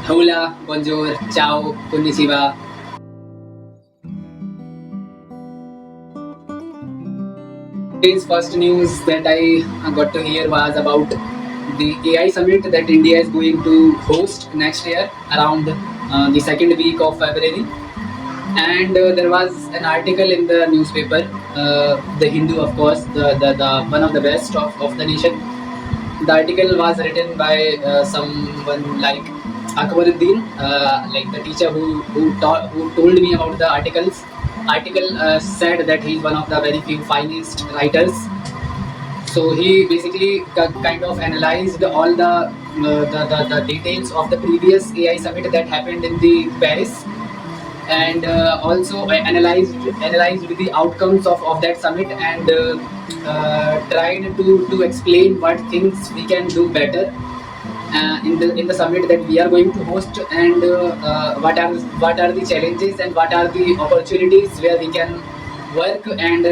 Hola, bonjour, ciao, konnichiwa. Today's first news that I got to hear was about the AI summit that India is going to host next year around the second week of February. And there was an article in the newspaper, The Hindu, of course, the one of the best of the nation. The article was written by someone like Akbaruddin, like the teacher who told me about the articles. Article said that he's one of the very few finest writers. So he basically kind of analyzed all the details of the previous AI summit that happened in the Paris, and also analyzed the outcomes of that summit, and tried to explain what things we can do better in the summit that we are going to host, and what are the challenges and what are the opportunities where we can work and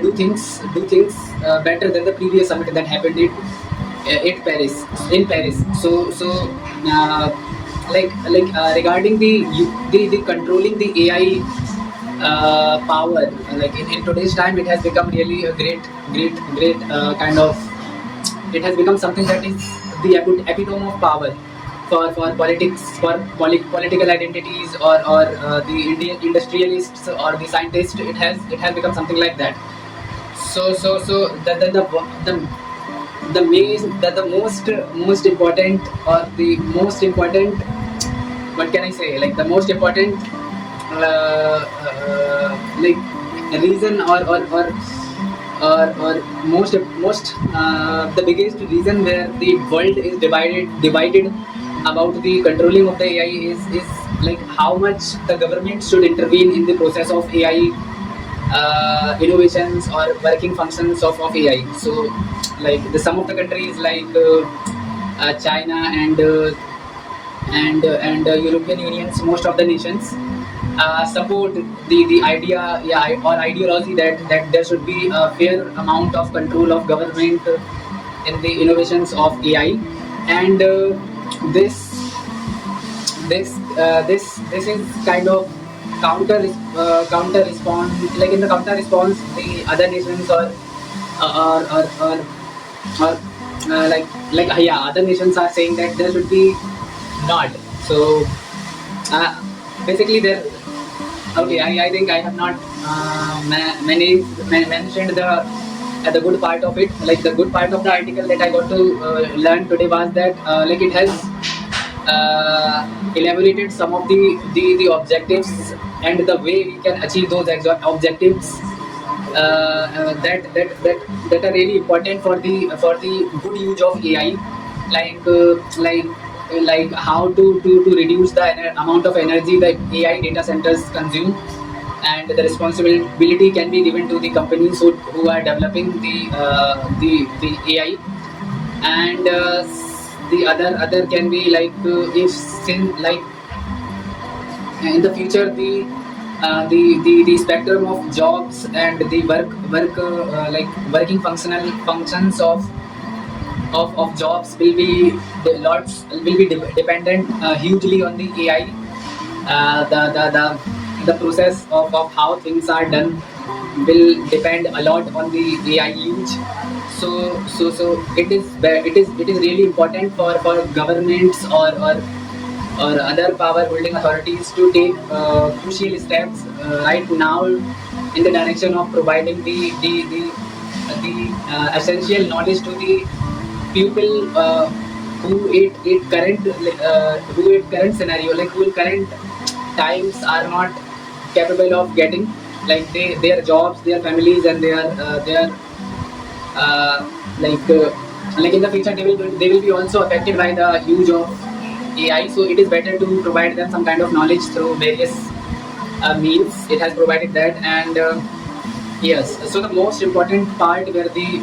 do things better than the previous summit that happened at Paris in Paris. So regarding the controlling the AI power, like in today's time, it has become really a great kind of, it has become something that is the epitome of power for politics, for political identities, or the Indian industrialists or the scientists. It has become something like that. So the main the most important, or the most important, what can I say, like the most important reason, or most the biggest reason where the world is divided about the controlling of the AI is like how much the government should intervene in the process of AI innovations or working functions of AI. So like some of the countries like China and European Unions, most of the nations support the idea, yeah, or ideology that there should be a fair amount of control of government in the innovations of AI, and this is kind of counter response. Like in the counter response, the other nations or yeah, other nations are saying that there should be not. So uh, basically there. Okay, I think I have not mentioned the good part of it. Like the good part of the article that I got to learn today was that like it has elaborated some of the objectives and the way we can achieve those objectives that are really important for the good use of AI, like how to reduce the amount of energy that AI data centers consume, and the responsibility can be given to the companies who are developing the AI, and the other can be like if since like in the future the spectrum of jobs and the like working functional functions of jobs will be dependent hugely on the AI. The process of how things are done will depend a lot on the AI use. So it is really important for governments or other power holding authorities to take crucial steps right now in the direction of providing the essential knowledge to the people who at current scenario, like who in current times are not capable of getting, like their jobs, their families, and their uh, like uh, like in the future they will be also affected by the use of AI. So it is better to provide them some kind of knowledge through various means. It has provided that, and yes. So the most important part, where the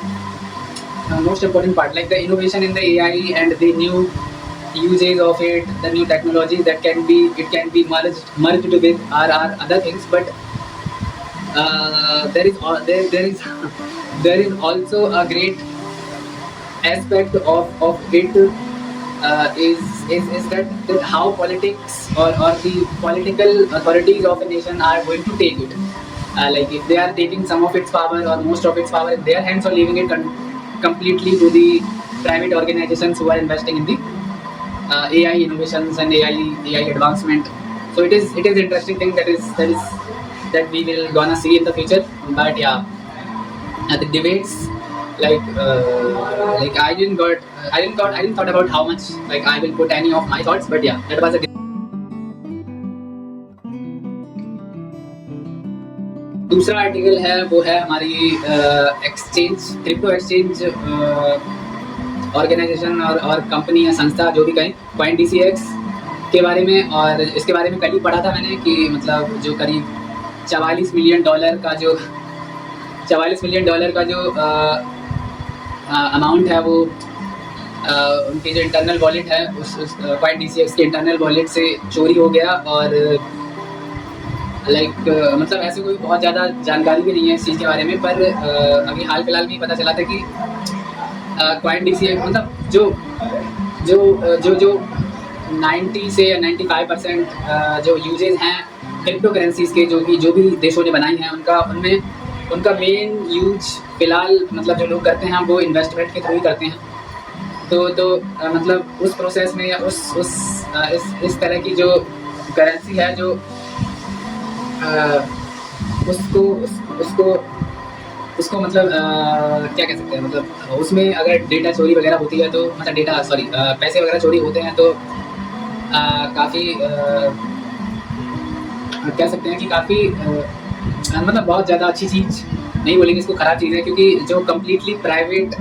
most important part, like the innovation in the AI and the new uses of it, the new technology that can be merged with our other things, but there is also a great aspect of it is that how politics or the political authorities of a nation are going to take it. Like if they are taking some of its power or most of its power in their hands, or leaving it completely to the private organizations who are investing in the AI innovations and AI advancement. So it is interesting thing that we will gonna see in the future. But yeah, the debates, like I didn't thought about how much like I will put any of my thoughts, but yeah, that was a दूसरा article है वो है हमारी exchange, crypto exchange organisation और company या संस्था जो भी कहें, CoinDCX के बारे में। और इसके बारे में कल ही पढ़ा था मैंने कि मतलब जो करीब $44 मिलियन का जो अमाउंट है वो उनकी जो इंटरनल वॉलेट है उस CoinDCX के इंटरनल वॉलेट से चोरी हो गया। और मतलब ऐसे कोई बहुत ज़्यादा जानकारी भी नहीं है इस चीज़ के बारे में, पर अभी हाल फिलहाल में ही पता चला था कि CoinDCX मतलब जो 90 से 95% जो यूजेज हैं क्रिप्टो करेंसीज के, जो भी देशों ने बनाई हैं, उनका मेन यूज फिलहाल मतलब जो लोग करते हैं वो इन्वेस्टमेंट के थ्रू ही करते हैं। तो मतलब उस प्रोसेस में या इस तरह की जो करेंसी है जो उसको मतलब क्या कह सकते हैं, मतलब उसमें अगर डेटा चोरी वगैरह होती है तो मतलब पैसे वगैरह चोरी होते हैं तो काफ़ी कह सकते हैं कि काफ़ी मतलब बहुत ज़्यादा अच्छी चीज़ नहीं बोलेंगे इसको, ख़राब चीज़ है। क्योंकि जो कम्प्लीटली प्राइवेट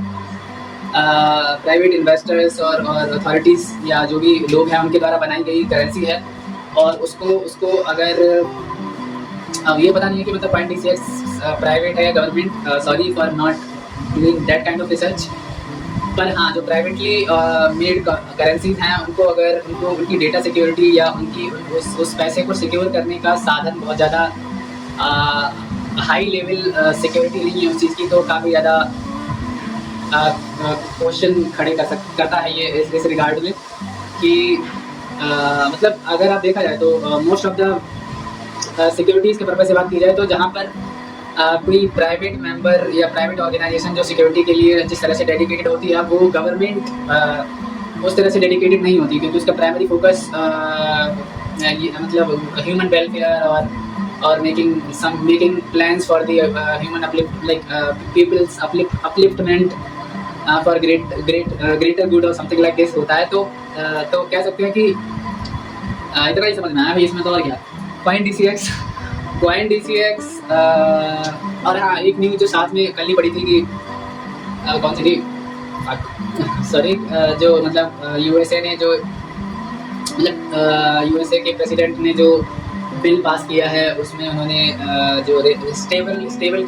इन्वेस्टर्स और अथॉरिटीज़ या जो भी लोग हैं उनके द्वारा बनाई गई करेंसी है, और उसको अगर अब ये पता नहीं है कि मतलब CoinDCX प्राइवेट है या government, sorry for not doing that kind of research. पर हाँ, जो प्राइवेटली मेड करेंसीज हैं उनको अगर उनकी डेटा सिक्योरिटी या उनकी उस पैसे को सिक्योर करने का साधन बहुत ज़्यादा हाई लेवल सिक्योरिटी नहीं है उस चीज़ की, तो काफ़ी ज़्यादा क्वेश्चन खड़े करता है ये इस रिगार्ड में कि मतलब अगर आप देखा जाए तो मोस्ट ऑफ द सिक्योरिटीज़ के पर्पज़ से बात की जाए तो जहाँ पर कोई प्राइवेट मेंबर या प्राइवेट ऑर्गेनाइजेशन जो सिक्योरिटी के लिए जिस तरह से डेडिकेटेड होती है, वो गवर्नमेंट उस तरह से डेडिकेटेड नहीं होती, क्योंकि उसका प्राइमरी फोकस मतलब ह्यूमन वेलफेयर और making plans for the human people's upliftment for greater good और समथिंग लाइक दिस होता है। तो कह सकते हैं कि इतना ही समझ में आया भाई इसमें, तो और क्या CoinDCX और हाँ, एक न्यूज़ जो साथ में कल ही पड़ी थी कि कौन सी थी, सॉरी, जो मतलब यूएसए ने जो मतलब यूएसए के प्रेसिडेंट ने जो बिल पास किया है उसमें उन्होंने जो स्टेबल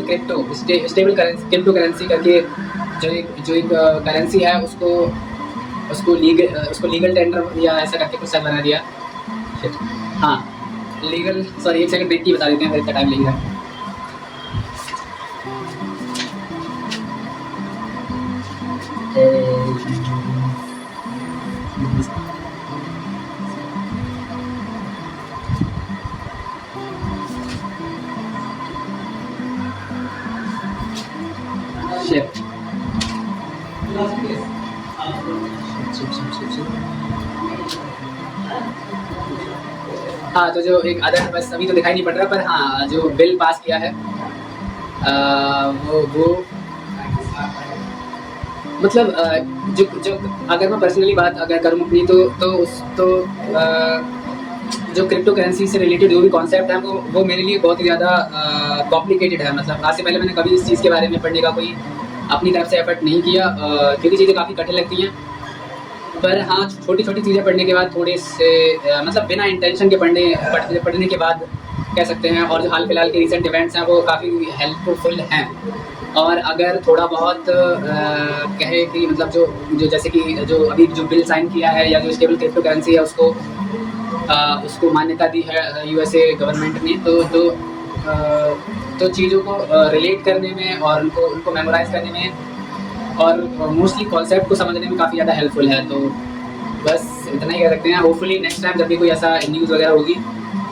क्रिप्टो करेंसी करके जो एक करेंसी है उसको लीगल टेंडर या ऐसा करके कुछ बना दिया। हाँ, लीगल, सॉरी एक सेकंड ब्रेक की बता देते हैं, इतना टाइम लगेगा। हाँ, तो जो एक अदर बस अभी तो दिखाई नहीं पड़ रहा, पर हाँ जो बिल पास किया है वो मतलब जो अगर मैं पर्सनली बात अगर करूँ अपनी तो जो क्रिप्टो करेंसी से रिलेटेड जो भी कॉन्सेप्ट है वो मेरे लिए बहुत ही ज़्यादा कॉम्प्लिकेटेड है। मतलब आज से पहले मैंने कभी इस चीज़ के बारे में पढ़ने का कोई अपनी तरफ से एफर्ट नहीं किया, क्योंकि चीज़ें काफ़ी कठिन लगती हैं। पर हाँ, छोटी छोटी चीज़ें पढ़ने के बाद थोड़े से मतलब बिना इंटेंशन के पढ़ने के बाद कह सकते हैं, और जो हाल फिलहाल के रिसेंट इवेंट्स हैं वो काफ़ी हेल्पफुल हैं। और अगर थोड़ा बहुत कहे कि मतलब जो जैसे कि जो अभी जो बिल साइन किया है या जो स्टेबल क्रिप्टो करेंसी है उसको मान्यता दी है यूएसए गवर्नमेंट ने, तो चीज़ों को रिलेट करने में और उनको मेमोराइज करने में और मोस्टली कॉन्सेप्ट को समझने में काफ़ी ज़्यादा हेल्पफुल है। तो बस इतना ही कह सकते हैं। होपफुली नेक्स्ट टाइम जब भी कोई ऐसा न्यूज़ वगैरह होगी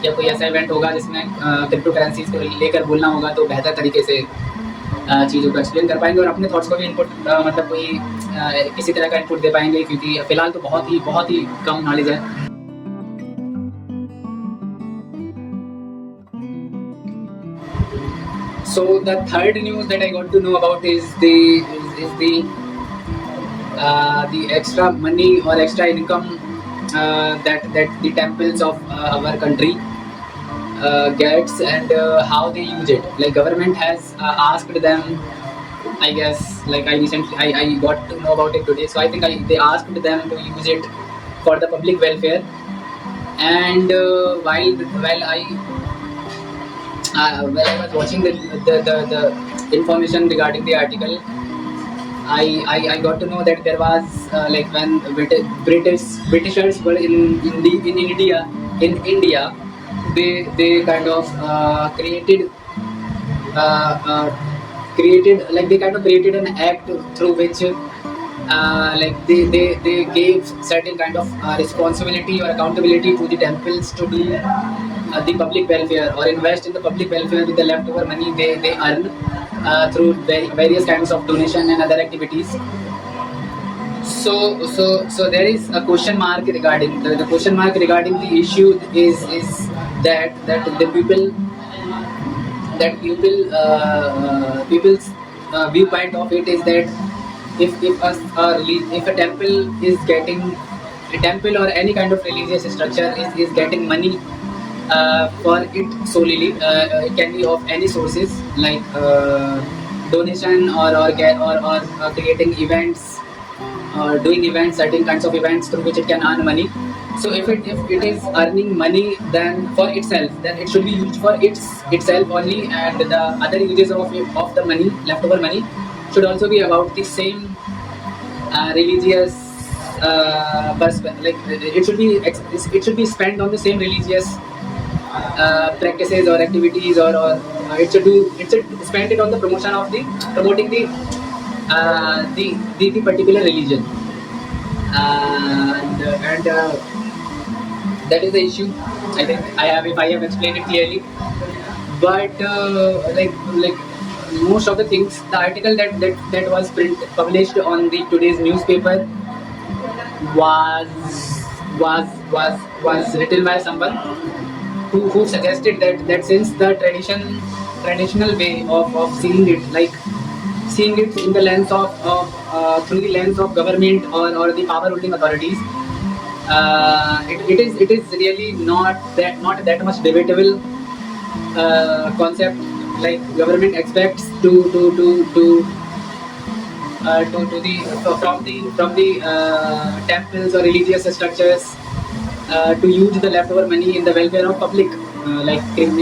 या कोई ऐसा इवेंट होगा जिसमें क्रिप्टो करेंसीज को लेकर बोलना होगा तो बेहतर तरीके से चीज़ों को एक्सप्लेन कर पाएंगे और अपने थॉट्स को भी इनपुट मतलब कोई किसी तरह का इनपुट दे पाएंगे, क्योंकि फिलहाल तो बहुत ही कम नॉलेज है। So the third news that I got to know about is the extra money or extra income that the temples of our country gets, and how they use it. Like government has asked them, I guess, like I got to know about it today. So I think they asked them to use it for the public welfare. And while I was watching the information regarding the article, I got to know that there was like when Britishers were in India, they kind of created an act through which like they gave certain kind of responsibility or accountability to the temples to do the public welfare or invest in the public welfare with the leftover money they earn through various kinds of donation and other activities. So there is a question mark regarding the question mark regarding the issue is that the people's viewpoint of it is that if a temple is getting a temple or any kind of religious structure is getting money for it solely, it can be of any sources like donation or creating events or doing events, certain kinds of events through which it can earn money. So if it is earning money then for itself, then it should be used for itself only, and the other uses of the money, leftover money, should also be about the same religious like it should be spent on the same religious practices or activities, or it should spend it on the promoting the particular religion, and that is the issue. I think if I have explained it clearly, but like most of the things, the article that was published on the today's newspaper was written by someone who suggested that since the traditional way of seeing it, like seeing it in the lens of through the lens of government or the power holding authorities, it is really not that much debatable concept. Like government expects to the from the temples or religious structures to use the leftover money in the welfare of public, like in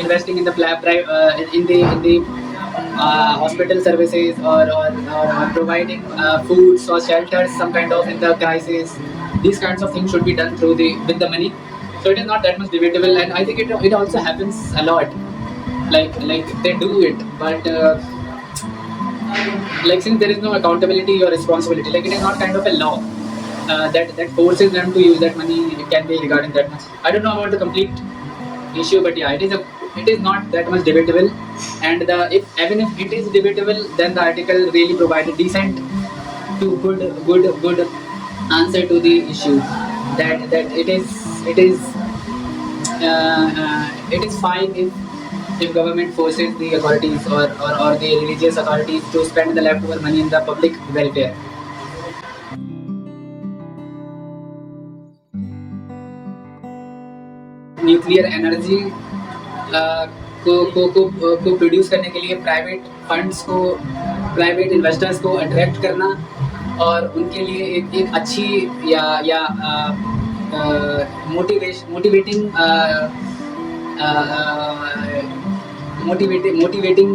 investing in the in the hospital services, or providing foods or shelters, some kind of in the crisis. These kinds of things should be done with the money. So it is not that much debatable, and I think it also happens a lot. Like they do it, but like since there is no accountability or responsibility, like it is not kind of a law that forces them to use that money. It can be regarding that much. I don't know about the complete issue, but yeah, it is not that much debatable. And even if it is debatable, then the article really provided decent to good answer to the issue, that it is fine if government forces the authorities or the religious authorities to spend the leftover money in the public welfare. Nuclear energy को produce करने के लिए private investors को attract करना, और उनके लिए एक अच्छी या मोटिवेटिंग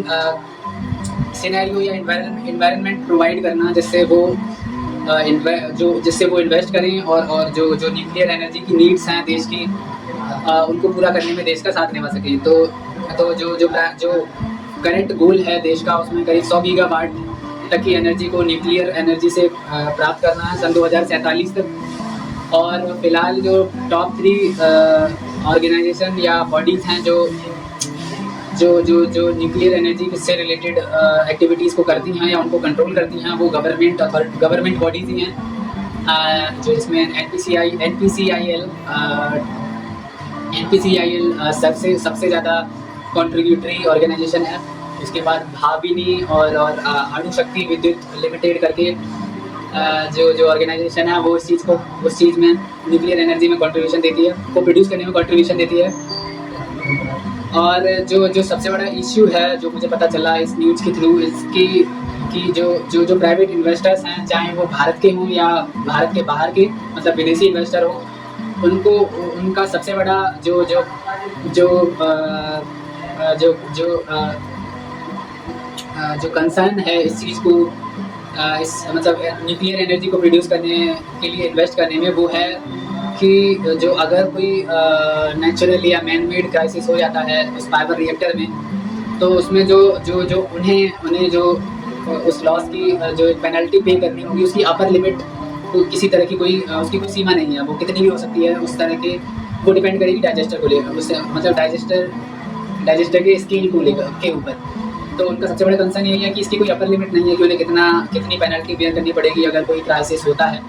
सिनेरियो या एनवायरनमेंट प्रोवाइड करना, जिससे वो इन्वेस्ट करें और जो न्यूक्लियर एनर्जी की नीड्स हैं देश की, उनको पूरा करने में देश का साथ निभा सके। तो जो करंट गोल है देश का, उसमें करीब 100 गीगावाट तक की एनर्जी को न्यूक्लियर एनर्जी से प्राप्त करना है सन 2047 तक। और फिलहाल जो टॉप 3 ऑर्गेनाइजेशन या बॉडीज़ हैं जो जो जो जो न्यूक्लियर एनर्जी से रिलेटेड एक्टिविटीज़ को करती हैं या उनको कंट्रोल करती हैं, वो गवर्नमेंट बॉडीज़ ही हैं, जो इसमें एनपीसीआईएल सबसे ज़्यादा कंट्रीब्यूटरी ऑर्गेनाइजेशन है। उसके बाद भाविनी और अणु शक्ति विद्युत लिमिटेड करके जो ऑर्गेनाइजेशन है वो उस चीज़ में न्यूक्लियर एनर्जी में कंट्रीब्यूशन देती है, को प्रोड्यूस करने में कंट्रीब्यूशन देती है। और जो सबसे बड़ा इश्यू है जो मुझे पता चला इस न्यूज़ के थ्रू, इसकी कि जो प्राइवेट इन्वेस्टर्स हैं, चाहे वो भारत के हों या भारत के बाहर के, मतलब विदेशी इन्वेस्टर हो, उनको उनका सबसे बड़ा जो जो जो जो जो जो कंसर्न है इस चीज़ को, इस मतलब न्यूक्लियर एनर्जी को प्रोड्यूस करने के लिए इन्वेस्ट करने में, वो है कि जो अगर कोई नेचुरल या मैन मेड क्राइसिस हो जाता है उस पावर रिएक्टर में, तो उसमें जो जो जो उन्हें जो उस लॉस की जो पेनल्टी पे करनी होगी, उसकी अपर लिमिट किसी तरह की उसकी कोई सीमा नहीं है, वो कितनी भी हो सकती है। उस तरह के वो डिपेंड करेगी डाइजेस्टर को लेकर, उससे मतलब डाइजेस्टर के स्केल को लेकर के ऊपर। तो उनका सबसे बड़ा कंसर्न यही है कि इसकी कोई अपर लिमिट नहीं है कि उन्हें कितनी पेनल्टी बेयर करनी पड़ेगी अगर कोई क्राइसिस होता है।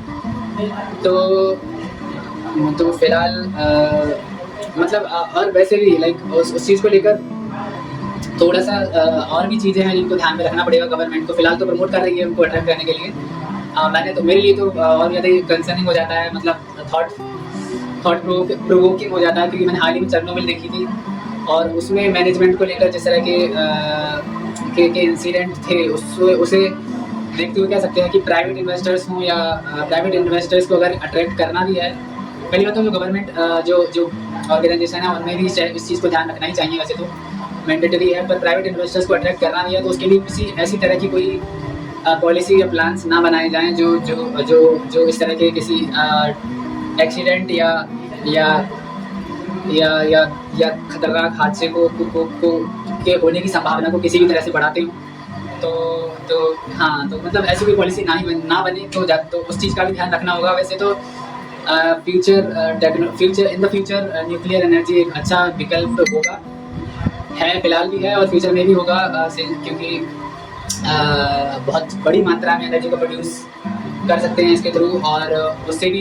तो फिलहाल मतलब और वैसे भी लाइक उस चीज़ को लेकर थोड़ा सा और भी चीज़ें हैं जिनको ध्यान में रखना पड़ेगा गवर्नमेंट को। फिलहाल तो प्रमोट कर रही है उनको अट्रैक्ट करने के लिए। मेरे लिए तो और ज़्यादा कंसर्निंग हो जाता है, मतलब थॉट प्रोवोकिंग हो जाता है, क्योंकि मैंने हाल ही में चेरनोबिल देखी थी और उसमें मैनेजमेंट को लेकर जिस तरह के इंसिडेंट थे, उसे देखते हुए कह सकते हैं कि प्राइवेट इन्वेस्टर्स हों या प्राइवेट इन्वेस्टर्स को अगर अट्रैक्ट करना भी है, पहली बात तो जो गवर्नमेंट जो ऑर्गेनाइजेशन है उनमें भी इस चीज़ को ध्यान रखना ही चाहिए, वैसे तो मैंडेटरी है, पर प्राइवेट इन्वेस्टर्स को अट्रैक्ट करना भी है तो उसके लिए किसी ऐसी तरह की कोई पॉलिसी या प्लान्स ना बनाए जाएं जो इस तरह के किसी एक्सीडेंट या खतरनाक हादसे के होने की संभावना को किसी भी तरह से बढ़ाते हों। तो हाँ, तो मतलब ऐसी कोई पॉलिसी ना बने तो उस चीज़ का भी ध्यान रखना होगा। वैसे तो future in the future nuclear energy एक अच्छा विकल्प होगा, है, फिलहाल भी है और फ्यूचर में भी होगा, क्योंकि बहुत बड़ी मात्रा में एनर्जी को प्रोड्यूस कर सकते हैं इसके थ्रू। और उससे भी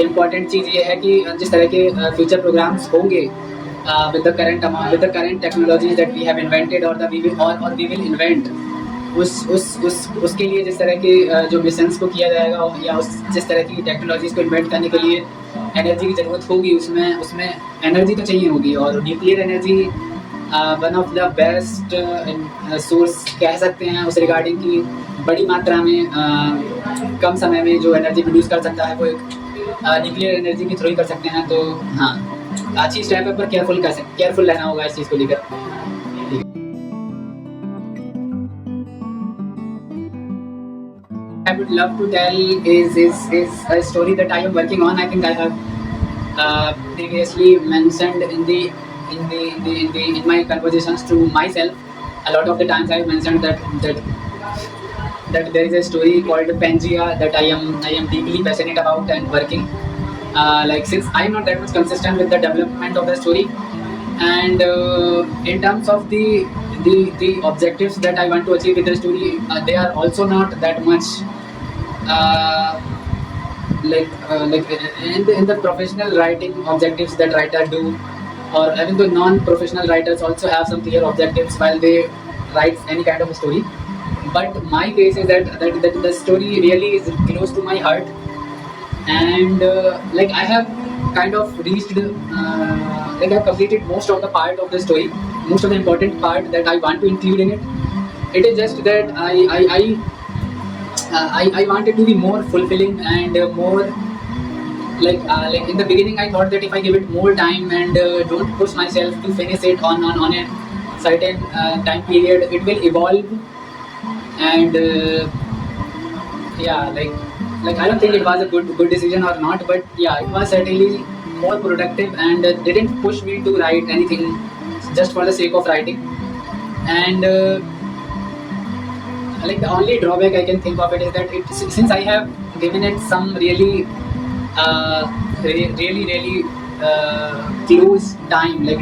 इम्पॉर्टेंट चीज़ ये है कि जिस तरह के फ्यूचर प्रोग्राम्स होंगे with the current technologies that we have invented और वी विल इन्वेंट, उसके लिए जिस तरह के जो मिशंस को किया जाएगा या जिस तरह की टेक्नोलॉजीज़ को इन्वेंट करने के लिए एनर्जी की ज़रूरत होगी, उसमें एनर्जी तो चाहिए होगी। और nuclear energy one of the best source कह सकते हैं उस रिगार्डिंग की बड़ी मात्रा में कम समय में जो एनर्जी प्रोड्यूस कर सकता है वो एक न्यूक्लियर एनर्जी के थ्रू ही कर सकते हैं। तो हाँ, अच्छी स्टेप है, पर केयरफुल रहना होगा इस चीज़ को लेकर। I would love to tell is a story that I am working on. I think I have previously mentioned in my conversations to myself. A lot of the times I have mentioned that there is a story called Pangea that I am deeply passionate about and working. Like, since I am not that much consistent with the development of the story, and in terms of the objectives that I want to achieve with the story, they are also not that much like in the professional writing objectives that writers do, or even though non-professional writers also have some clear objectives while they write any kind of a story. But my case is that the story really is close to my heart, and like I have kind of reached like I've completed most of the part of the story, most of the important part that I want to include in it. It is just that I want it to be more fulfilling and more like in the beginning I thought that if I give it more time and don't push myself to finish it on a certain time period, it will evolve, and yeah, like I don't think it was a good decision or not, but yeah, it was certainly more productive and didn't push me to write anything just for the sake of writing. And like the only drawback I can think of it is that since I have given it some really really close time, like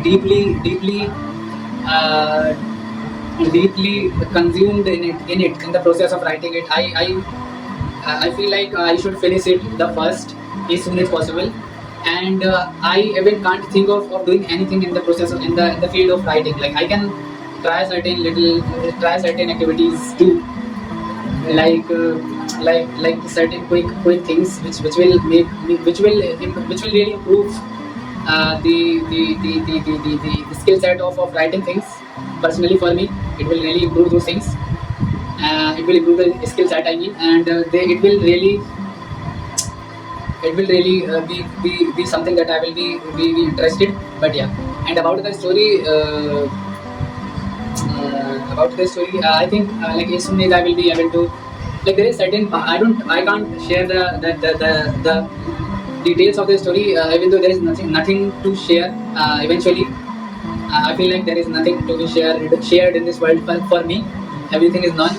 uh, deeply consumed in the process of writing it. I feel like I should finish it the first as soon as possible, and I even can't think of doing anything in the process of, in the field of writing. Like I can try certain activities too, like certain quick things which will make which will really improve the skill set of writing things. Personally, for me, it will really improve those things. It will improve the skill set, I mean, and it will really be something that I will be interested. But yeah, and about the story, I think like as soon as I will be able to, like there is certain I can't share the details of the story, even though there is nothing to share. Eventually, I feel like there is nothing to be shared in this world for me. Everything is known.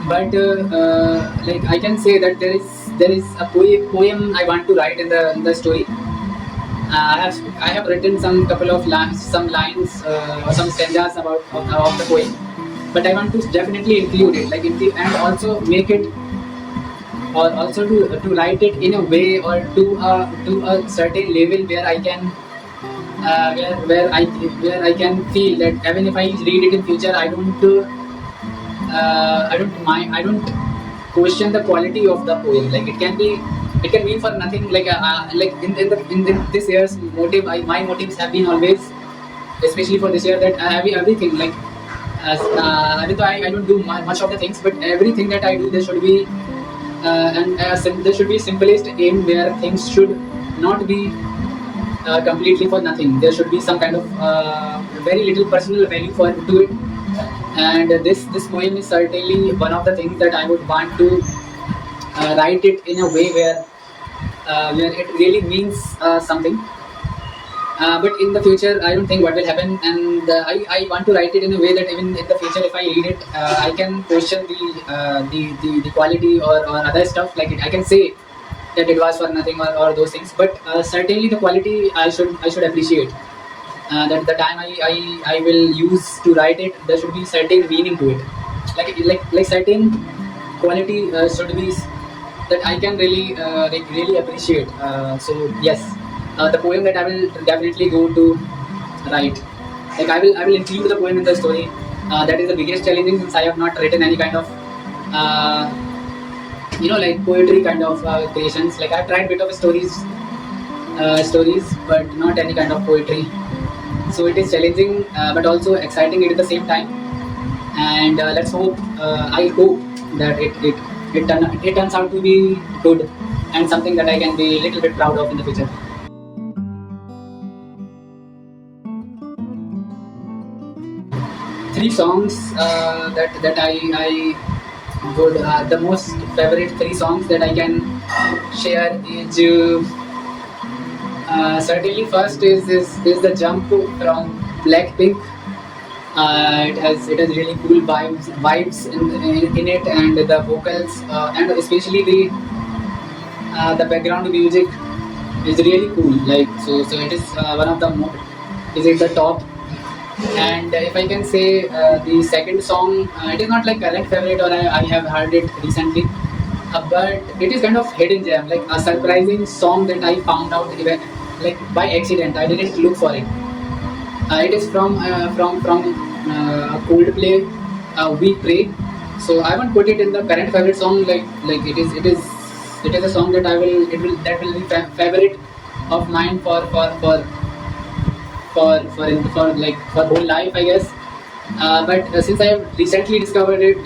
But like I can say that there is a poem I want to write in the story. I have written some lines or some stanzas of the poem, but I want to definitely include it, like and also make it, or also to write it in a way, or to a certain level where I can where I can feel that even if I read it in future, I don't question the quality of the poem. Like it can mean for nothing. Like this year's motive, my motives have been always, especially for this year, that I have everything like even though I don't do much of the things, but everything that I do, there should be there should be simplest aim where things should not be completely for nothing. There should be some kind of very little personal value for to it. And this poem is certainly one of the things that I would want to write it in a way where it really means something. But in the future, I don't think what will happen, and I want to write it in a way that even in the future, if I read it, I can question the quality or other stuff. Like I can say that it was for nothing, or those things. But certainly the quality I should appreciate. That the time I will use to write it, there should be certain meaning to it. Like certain quality should be that I can really appreciate. So yes, the poem that I will definitely go to write. Like I will include the poem in the story. That is the biggest challenge, since I have not written any kind of uh, like poetry kind of creations. Like I've tried bit of stories, but not any kind of poetry. So it is challenging, but also exciting at the same time. And let's hope. I hope that it turns out to be good, and something that I can be a little bit proud of in the future. Three songs that I would the most favorite three songs that I can share is certainly first is the Jump from Blackpink. It has really cool vibes in it, and the vocals and especially the background music is really cool. Like so it is one of the is it the top. And if I can say the second song, it is not like current favorite, or I have heard it recently, but it is kind of hidden gem, like a surprising song that I found out even like by accident. I didn't look for it. It is from Coldplay, We Pray. So I won't put it in the current favorite song. Like it is a song that that will be favorite of mine for like for whole life, I guess. But since I have recently discovered it,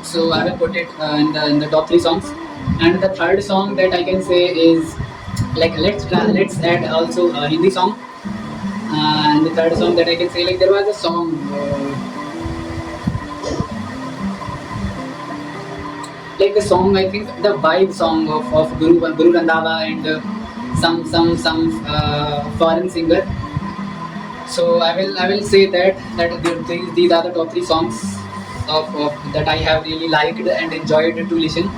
so I will put it in the top three songs. And the third song that I can say is like let's add also a Hindi song. And the third song that I can say, like there was a song. Like the song, I think the vibe song of Guru Randhawa and some foreign singer. So I will say that these are the top three songs that I have really liked and enjoyed to listen.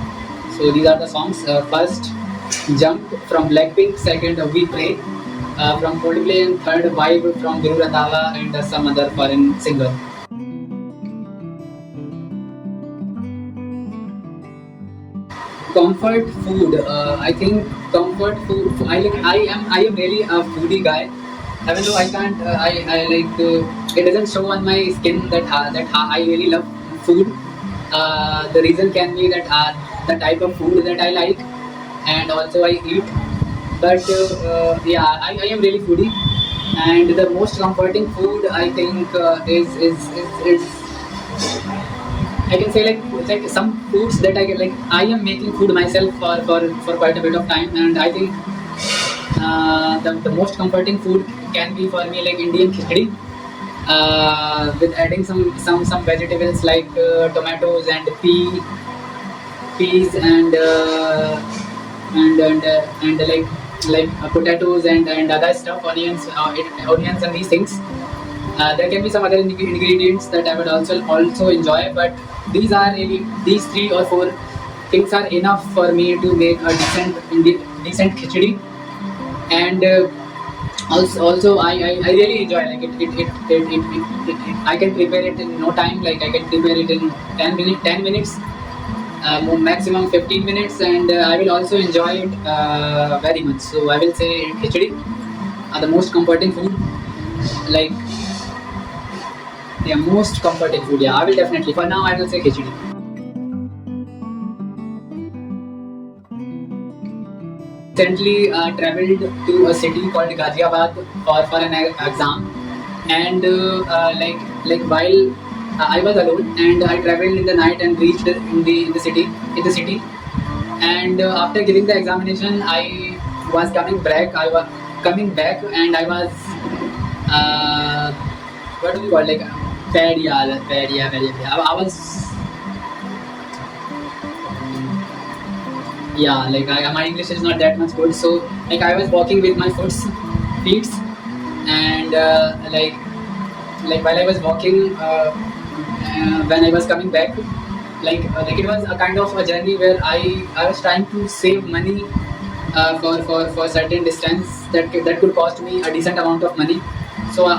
So these are the songs. First, Jump from Blackpink. Second, We Pray from Coldplay. And third, Vibe from Guru Randhawa and some other foreign singer. Comfort food. I think comfort food. I am really a foodie guy. Even though I can't. I like. It doesn't show on my skin that I really love food. The reason can be that the type of food that I like, and also I eat. But yeah, I am really foodie, and the most comforting food I think is I can say like some foods that I get, like I am making food myself for quite a bit of time, and I think the most comforting food can be for me like Indian khichdi, with adding some vegetables like tomatoes and peas and like potatoes and other stuff, onions and these things. There can be some other ingredients that I would also enjoy, but these 3 or 4 things are enough for me to make a decent khichdi. And also I really enjoy, like I can prepare it in no time. Like I can prepare it in 10 minutes, maximum 15 minutes, and I will also enjoy it very much. So I will say khichdi are the most comforting food. Like yeah, most comforting food. Yeah, I will definitely. For now, I will say khichdi. Recently, traveled to a city called Ghaziabad for an exam, and while I was alone, and I traveled in the night and reached in the city, and after giving the examination, I was coming back. And I was what do you call, like I was, yeah, like my English is not that much good. So like I was walking with my feet, and like while I was walking, when I was coming back, like it was a kind of a journey where I was trying to save money for certain distance that could cost me a decent amount of money. So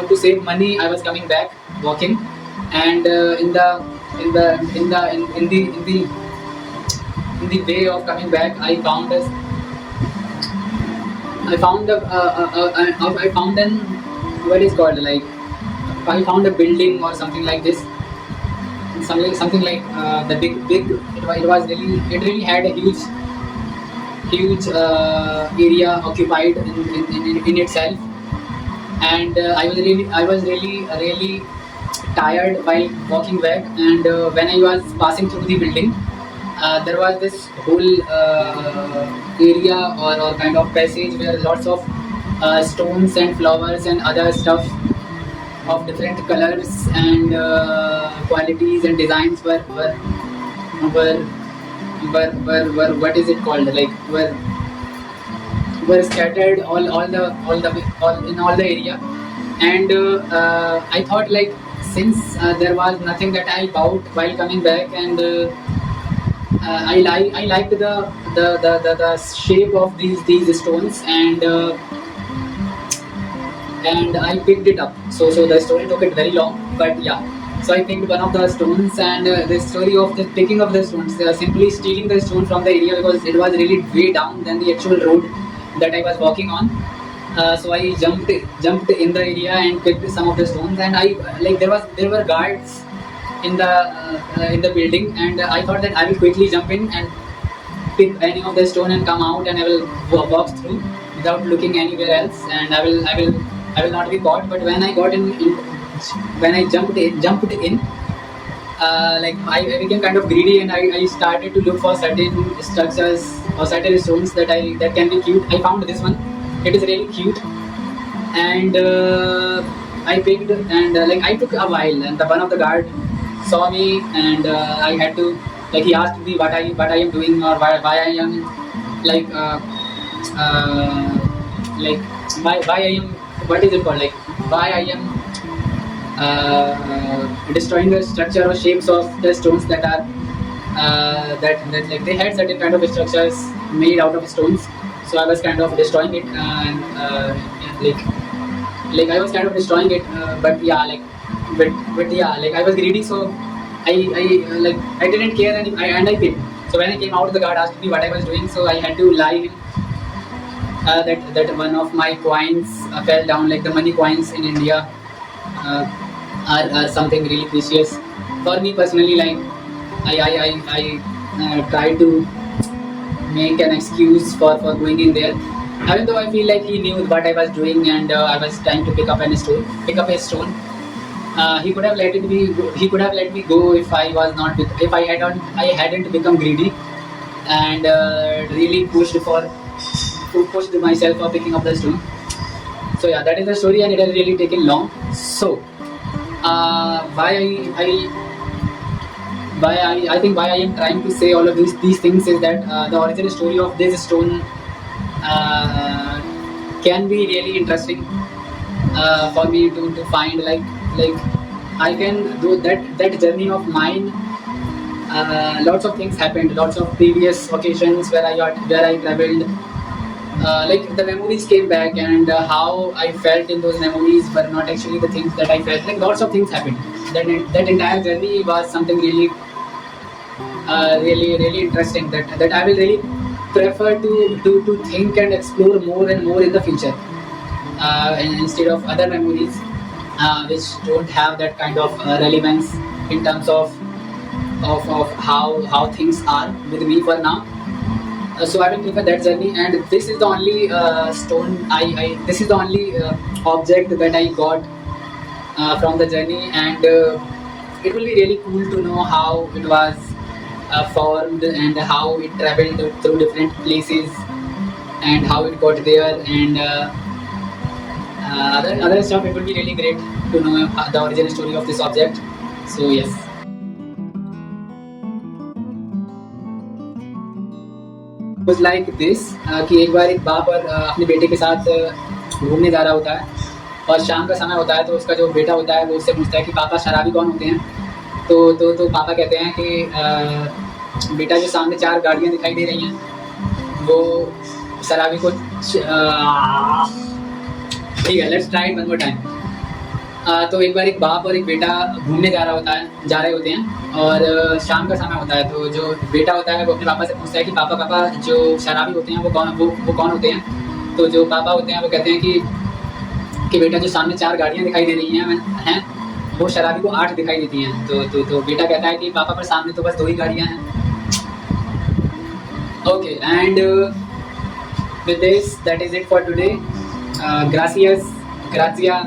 to save money, I was coming back walking, and in the way of coming back, I found an, what is called, like I found a building or something like this, something like the big. It really had a huge area occupied in itself, and I was really tired while walking back. And when I was passing through the building, there was this whole area or kind of passage where lots of stones and flowers and other stuff of different colors and qualities and designs were, were what is it called, like were scattered all in all the area. And I thought, like, since there was nothing that I bought while coming back, and I liked the shape of these stones, and I picked it up. So the story took it very long, but yeah. So I picked one of the stones, and the story of the picking of the stones, simply stealing the stone from the area, because it was really way down than the actual road that I was walking on. So I jumped in the area and picked some of the stones, and I, like, there were guards in the building, and I thought that I will quickly jump in and pick any of the stone and come out, and I will walk through without looking anywhere else, and I will not be caught. But when I got when I jumped in, like I became kind of greedy, and I started to look for certain structures or certain stones that can be cute. I found this one. It is really cute, and I picked, and like I took a while, and one of the guard saw me, and I had to, like, he asked me what I am doing, or why I am, like like why I am, what is it called, like why I am destroying the structure or shapes of the stones that are that like they had certain kind of structures made out of stones. So I was kind of destroying it, like I was kind of destroying it, but yeah, but yeah, like I was greedy, so I didn't care, and I paid. So when I came out, the guard asked me what I was doing, so I had to lie him that one of my coins fell down, like the money coins in India uh, are something really precious for me personally. Like I try to make an excuse for going in there, even though I feel like he knew what I was doing, and I was trying to pick up a stone. He could have let it be. He could have let me go if I was not. If I hadn't become greedy and really pushed myself for picking up the stone. So yeah, that is the story, and it has really taken long. So why I think why I am trying to say all of these things is that the origin story of this stone uh, can be really interesting for me to find, like I can do that journey of mine. Lots of things happened, lots of previous occasions where I traveled. Like the memories came back, and how I felt in those memories were not actually the things that I felt. Like lots of things happened. That entire journey was something really interesting. That I will really prefer to think and explore more and more in the future, instead of other memories which don't have that kind of relevance in terms of how things are with me for now. So I will prefer that journey, and this is the only this is the only object that I got from the journey, and it will be really cool to know how it was formed, and how it traveled through different places, and how it got there, and other stuff. It will be really great to know the origin story of this object. So yes. Was like this कि एक बार एक बाप और अपने बेटे के साथ घूमने जा रहा होता है, और शाम का समय होता है, तो उसका जो बेटा होता है वो उससे पूछता है कि पापा शराबी कौन होते हैं। तो पापा कहते हैं कि बेटा जो सामने 4 गाड़ियाँ दिखाई दे रही हैं वो शराबी को ठीक है, let's try one more time. तो एक बार एक बाप और एक बेटा घूमने जा रहे होते हैं, और शाम का समय होता है। तो जो बेटा होता है वो अपने पापा से पूछता है कि पापा जो शराबी होते हैं वो कौन होते हैं। तो जो पापा होते हैं वो कहते हैं कि बेटा जो सामने 4 गाड़ियाँ दिखाई दे रही हैं वो शराबी को 8 दिखाई देती हैं। तो बेटा कहता है कि पापा पर सामने तो बस 2 ही गाड़ियाँ हैं। Okay, and with this, that is it for today. Gracias, gracias,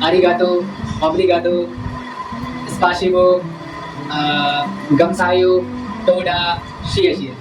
arigato, obrigado, spasibo, gamsayo, toda, shia.